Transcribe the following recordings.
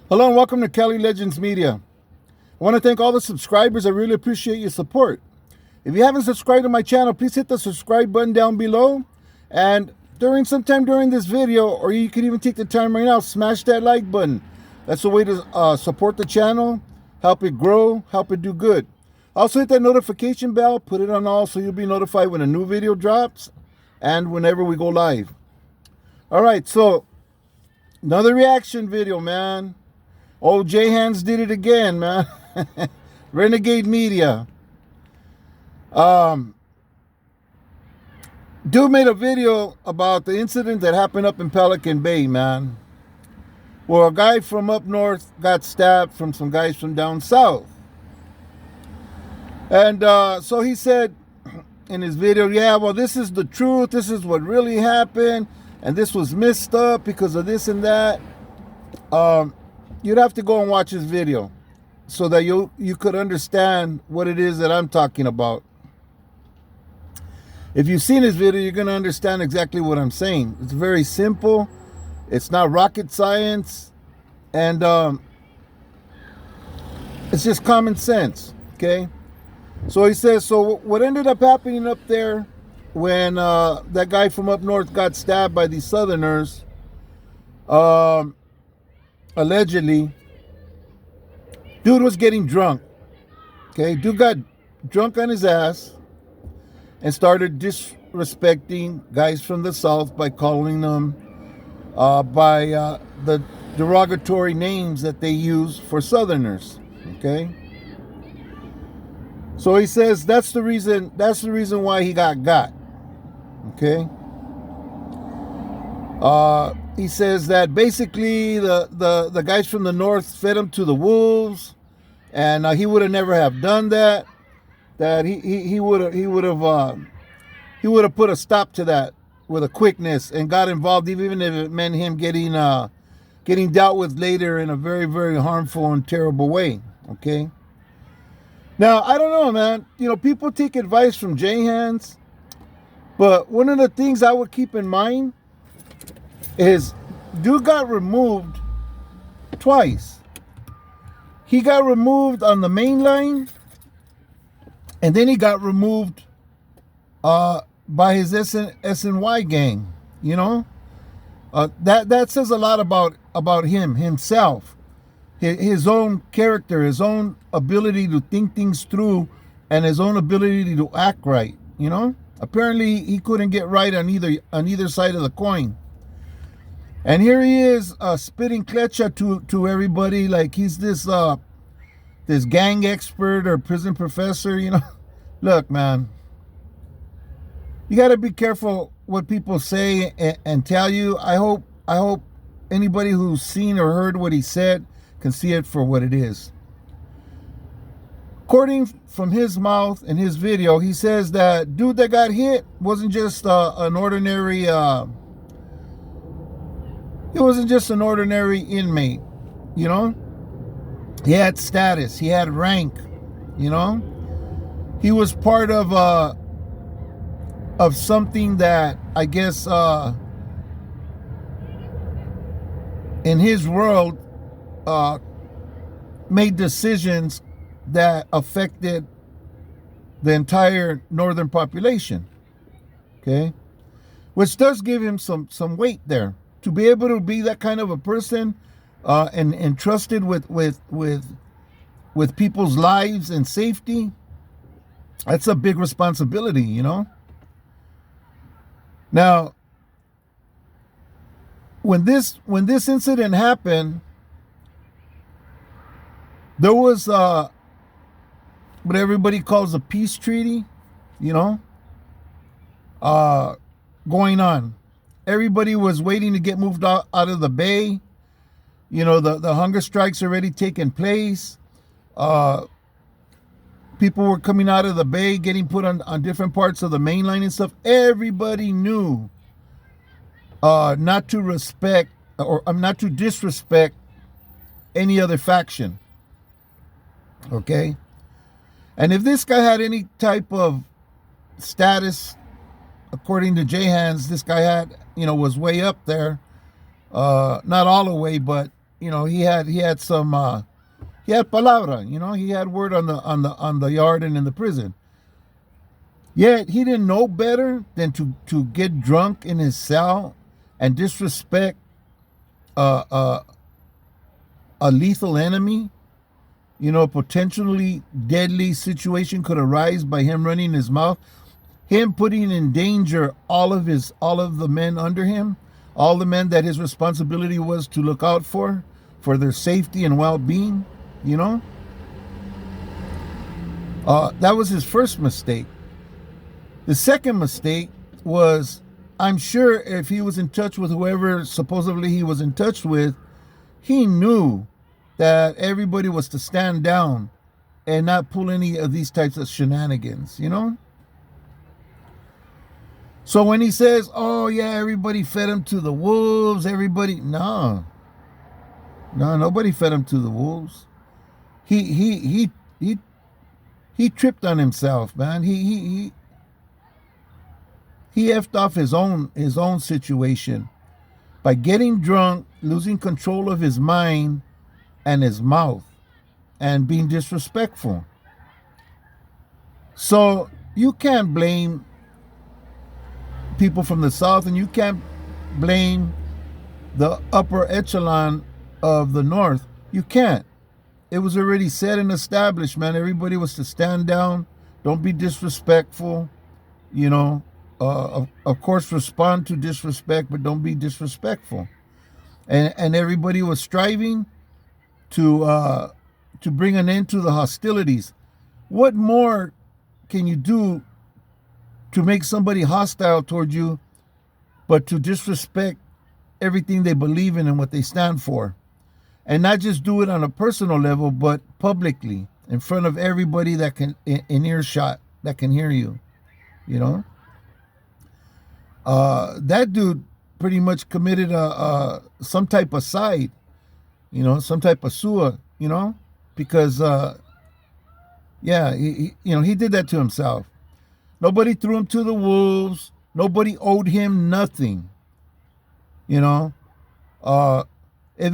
Hello and welcome to Cali Legends Media. I want to thank all the subscribers. I really appreciate your support. If you haven't subscribed to my channel, please hit the subscribe button down below. And sometime during this video, or you can even take the time right now, smash that like button. That's a way to support the channel, help it grow, help it do good. Also hit that notification bell, put it on all so you'll be notified when a new video drops and whenever we go live. All right, so another reaction video, man. Oh, J-Hands did it again, man. Renegade Media. Dude made a video about the incident that happened up in Pelican Bay, man. Where a guy from up north got stabbed from some guys from down south. And so he said in his video, yeah, well, this is the truth. This is what really happened. And this was messed up because of this and that. You'd have to go and watch his video so that you could understand what it is that I'm talking about. If you've seen his video, you're going to understand exactly what I'm saying. It's very simple. It's not rocket science. And it's just common sense, okay? So he says, so what ended up happening up there when that guy from up north got stabbed by these Southerners, allegedly, dude was getting drunk. Okay, dude got drunk on his ass and started disrespecting guys from the south by calling them by the derogatory names that they use for Southerners. Okay, so he says that's the reason why he got. Okay. He says that basically the guys from the north fed him to the wolves, and he would have never have done that. That he would have put a stop to that with a quickness and got involved, even if it meant him getting dealt with later in a very, very harmful and terrible way. Okay. Now I don't know, man. You know, people take advice from J-Hands, but one of the things I would keep in mind is dude got removed twice. He got removed on the main line, and then he got removed by his SNY gang. You know, that says a lot about himself, his own character, his own ability to think things through, and his own ability to act right. You know, apparently he couldn't get right on either side of the coin. And here he is spitting klecha to everybody like he's this gang expert or prison professor, you know. Look, man, you got to be careful what people say and tell you. I hope anybody who's seen or heard what he said can see it for what it is. According from his mouth in his video, he says that dude that got hit wasn't just an ordinary... He wasn't just an ordinary inmate, you know. He had status. He had rank, you know. He was part of something that I guess in his world made decisions that affected the entire northern population. Okay, which does give him some weight there. To be able to be that kind of a person and entrusted with people's lives and safety, that's a big responsibility, you know. Now, when this incident happened, there was what everybody calls a peace treaty, you know, going on. Everybody was waiting to get moved out of the bay. You know, the hunger strikes already taken place. People were coming out of the bay, getting put on different parts of the main line and stuff. Everybody knew not to respect or not to disrespect any other faction. Okay? And if this guy had any type of status, according to J-Hands, this guy had, you know, was way up there. Not all the way, but he had some he had palabra, he had word on the yard and in the prison. Yet he didn't know better than to get drunk in his cell and disrespect a lethal enemy. Potentially deadly situation could arise by him running his mouth, him putting in danger all of the men under him, all the men that his responsibility was to look out for their safety and well-being. That was his first mistake. The second mistake was, I'm sure if he was in touch with whoever supposedly he was in touch with, he knew that everybody was to stand down and not pull any of these types of shenanigans, So when he says, oh yeah, everybody fed him to the wolves, no, nobody fed him to the wolves. He tripped on himself, man. He effed off his own situation by getting drunk, losing control of his mind and his mouth, and being disrespectful. So you can't blame people from the South, and you can't blame the upper echelon of the North. You can't. It was already set and established, man. Everybody was to stand down. Don't be disrespectful. Of course, respond to disrespect, but don't be disrespectful. And everybody was striving to bring an end to the hostilities. What more can you do to make somebody hostile toward you, but to disrespect everything they believe in and what they stand for? And not just do it on a personal level, but publicly, in front of everybody that can, in earshot, that can hear you, That dude pretty much committed some type of side, some type of sewer, because he did that to himself. Nobody threw him to the wolves. Nobody owed him nothing. If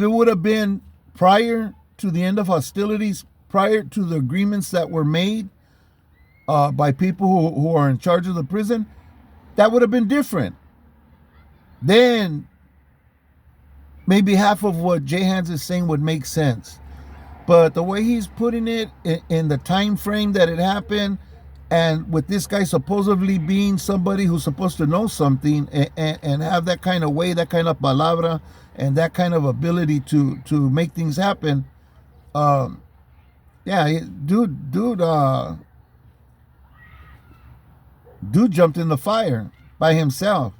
it would have been prior to the end of hostilities, prior to the agreements that were made by people who are in charge of the prison, that would have been different. Then maybe half of what Jay Hans is saying would make sense. But the way he's putting it in the time frame that it happened, and with this guy supposedly being somebody who's supposed to know something and have that kind of way, that kind of palabra, and that kind of ability to make things happen, dude jumped in the fire by himself.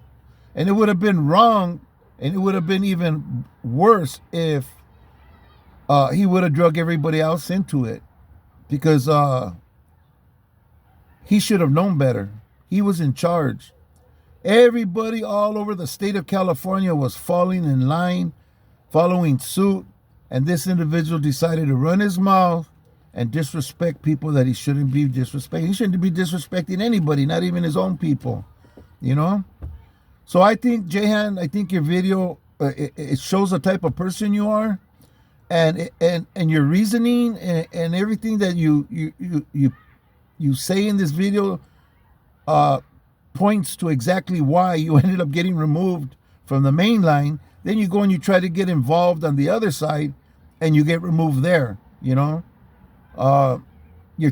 And it would have been wrong, and it would have been even worse if he would have drug everybody else into it, because he should have known better. He was in charge. Everybody all over the state of California was falling in line, following suit, and this individual decided to run his mouth and disrespect people that he shouldn't be disrespecting. He shouldn't be disrespecting anybody, not even his own people, So I think, Jehan, your video, it shows the type of person you are, and your reasoning and everything that you say in this video points to exactly why you ended up getting removed from the main line. Then you go and you try to get involved on the other side, and you get removed there. Your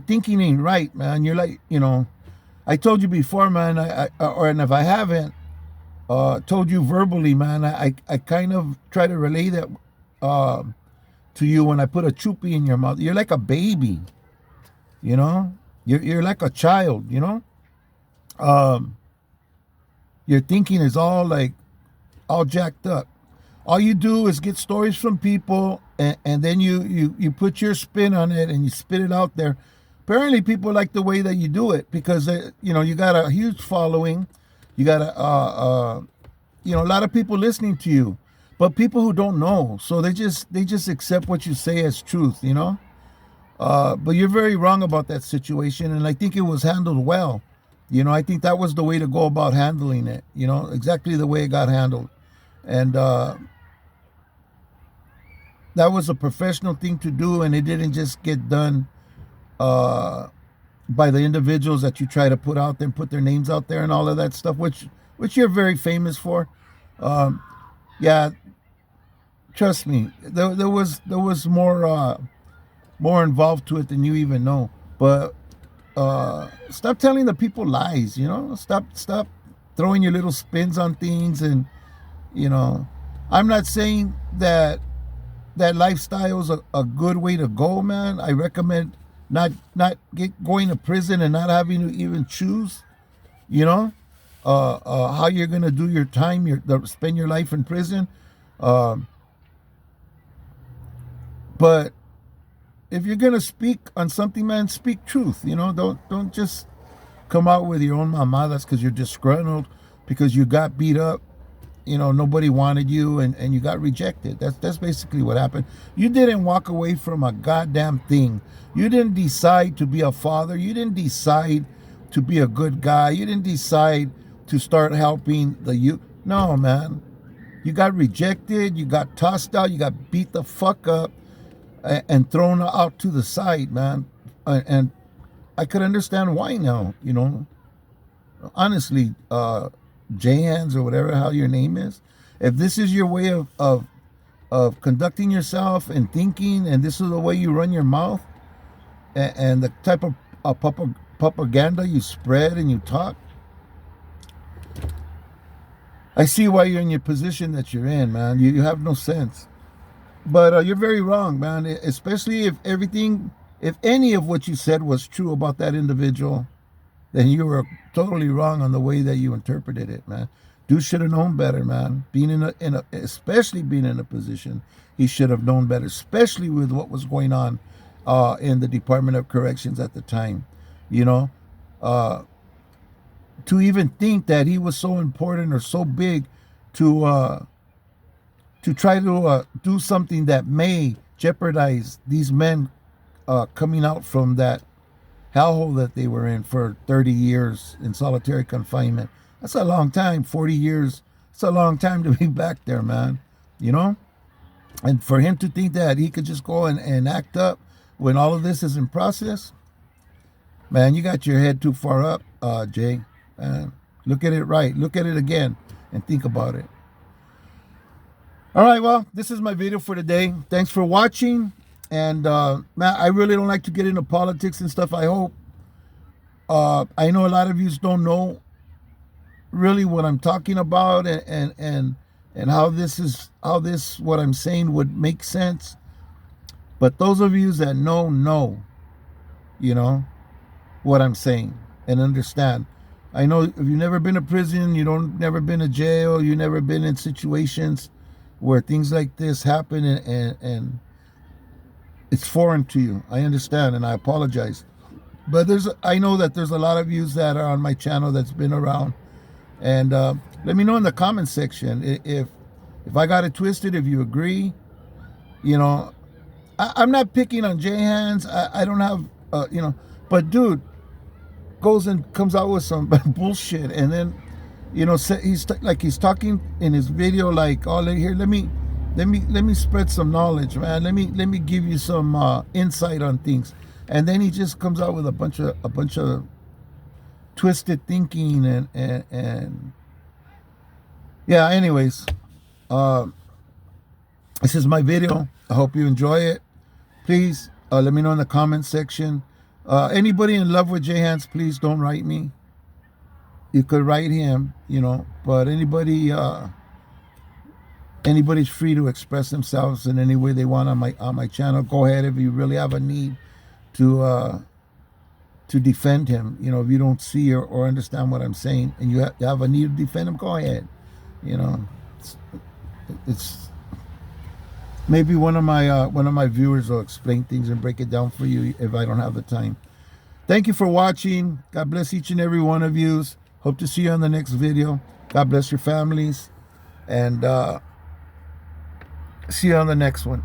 thinking ain't right, man. You're like, I told you before, man. And if I haven't told you verbally, man, I kind of try to relay that to you when I put a chupi in your mouth. You're like a baby, You're like a child, Your thinking is all jacked up. All you do is get stories from people, and then you put your spin on it and you spit it out there. Apparently, people like the way that you do it because you got a huge following. You got a lot of people listening to you, but people who don't know, so they just accept what you say as truth, But you're very wrong about that situation, and I think it was handled well. I think that was the way to go about handling it. Exactly the way it got handled, and that was a professional thing to do, and it didn't just get done by the individuals that you try to put out there and put their names out there and all of that stuff, which you're very famous for. Yeah, trust me, there was more involved to it than you even know. But stop telling the people lies. Stop throwing your little spins on things. And I'm not saying that lifestyle is a good way to go, man. I recommend not going to prison and not having to even choose, how you're gonna do your time, spend your life in prison. But if you're gonna speak on something, man, speak truth. Don't just come out with your own mamadas because you're disgruntled, because you got beat up. Nobody wanted you, and you got rejected. That's basically what happened. You didn't walk away from a goddamn thing. You didn't decide to be a father. You didn't decide to be a good guy. You didn't decide to start helping the youth. No, man. You got rejected. You got tossed out. You got beat the fuck up and thrown out to the side, man. And I could understand why now, honestly, J-Hands or whatever how your name is. If this is your way of conducting yourself and thinking, and this is the way you run your mouth, and the type of propaganda you spread and you talk, I see why you're in your position that you're in, man. You have no sense. But you're very wrong, man. Especially if any of what you said was true about that individual, then you were totally wrong on the way that you interpreted it, man. Dude should have known better, man. Especially being in a position, he should have known better, especially with what was going on in the Department of Corrections at the time. To even think that he was so important or so big to try to do something that may jeopardize these men coming out from that hellhole that they were in for 30 years in solitary confinement. That's a long time. 40 years. It's a long time to be back there, man. And for him to think that he could just go and act up when all of this is in process, man, you got your head too far up, Jay. Look at it right. Look at it again and think about it. All right, well, this is my video for today. Thanks for watching. And man, I really don't like to get into politics and stuff. I hope I know a lot of you don't know really what I'm talking about, and how this what I'm saying would make sense. But those of you that know what I'm saying and understand. I know if you've never been to prison, never been to jail, you never been in situations where things like this happen, and it's foreign to you. I understand, and I apologize. But I know that there's a lot of you that are on my channel that's been around. And let me know in the comment section if I got it twisted, if you agree. I'm not picking on J-Hands. I don't have, but dude goes and comes out with some bullshit. And then, he's talking in his video like, oh, here, let me spread some knowledge, man. Let me give you some insight on things. And then he just comes out with a bunch of twisted thinking and yeah. Anyways, this is my video. I hope you enjoy it. Please let me know in the comment section. Anybody in love with J-Hands, please don't write me. You could write him, but anybody's free to express themselves in any way they want on my channel. Go ahead if you really have a need to defend him. If you don't see or understand what I'm saying and you have a need to defend him, go ahead. It's maybe one of my viewers will explain things and break it down for you if I don't have the time. Thank you for watching. God bless each and every one of you. Hope to see you on the next video. God bless your families, and see you on the next one.